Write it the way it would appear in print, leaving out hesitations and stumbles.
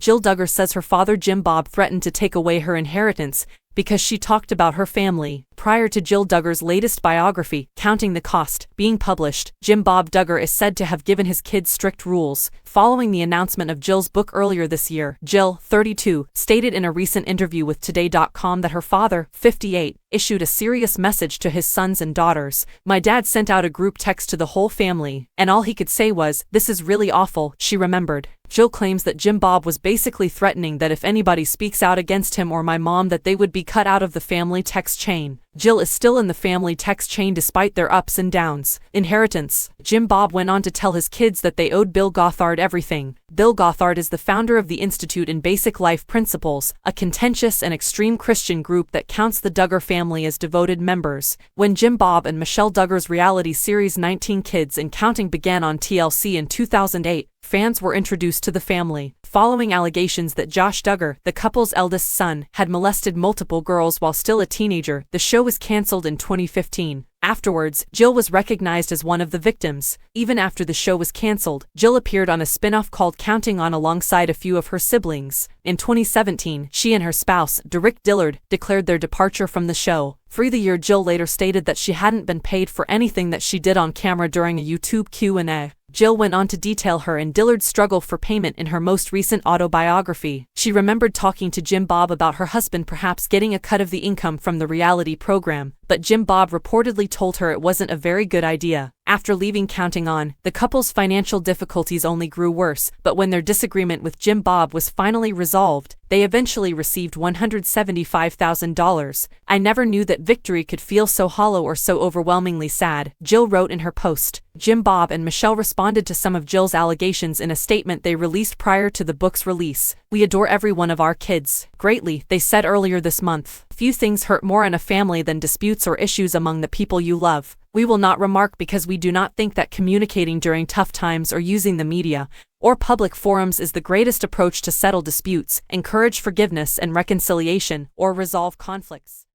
Jill Duggar says her father Jim Bob threatened to take away her inheritance because she talked about her family. Prior to Jill Duggar's latest biography, Counting the Cost, being published, Jim Bob Duggar is said to have given his kids strict rules. Following the announcement of Jill's book earlier this year, Jill, 32, stated in a recent interview with Today.com that her father, 58, issued a serious message to his sons and daughters. "My dad sent out a group text to the whole family, and all he could say was, 'This is really awful,'" she remembered. Jill claims that Jim Bob was basically threatening that if anybody speaks out against him or my mom that they would be cut out of the family text chain. Jill is still in the family text chain despite their ups and downs. Inheritance. Jim Bob went on to tell his kids that they owed Bill Gothard everything. Bill Gothard is the founder of the Institute in Basic Life Principles, a contentious and extreme Christian group that counts the Duggar family as devoted members. When Jim Bob and Michelle Duggar's reality series 19 Kids and Counting began on TLC in 2008, fans were introduced to the family. Following allegations that Josh Duggar, the couple's eldest son, had molested multiple girls while still a teenager, the show was canceled in 2015. Afterwards, Jill was recognized as one of the victims. Even after the show was canceled, Jill appeared on a spin-off called Counting On alongside a few of her siblings. In 2017, she and her spouse, Rick Dillard, declared their departure from the show. For the year, Jill later stated that she hadn't been paid for anything that she did on camera during a YouTube Q&A. Jill went on to detail her and Dillard's struggle for payment in her most recent autobiography. She remembered talking to Jim Bob about her husband perhaps getting a cut of the income from the reality program, but Jim Bob reportedly told her it wasn't a very good idea. After leaving Counting On, the couple's financial difficulties only grew worse, but when their disagreement with Jim Bob was finally resolved, they eventually received $175,000. "I never knew that victory could feel so hollow or so overwhelmingly sad," Jill wrote in her post. Jim Bob and Michelle responded to some of Jill's allegations in a statement they released prior to the book's release. "We adore every one of our kids greatly," they said earlier this month. "Few things hurt more in a family than disputes or issues among the people you love. We will not remark because we do not think that communicating during tough times or using the media or public forums is the greatest approach to settle disputes, encourage forgiveness and reconciliation, or resolve conflicts."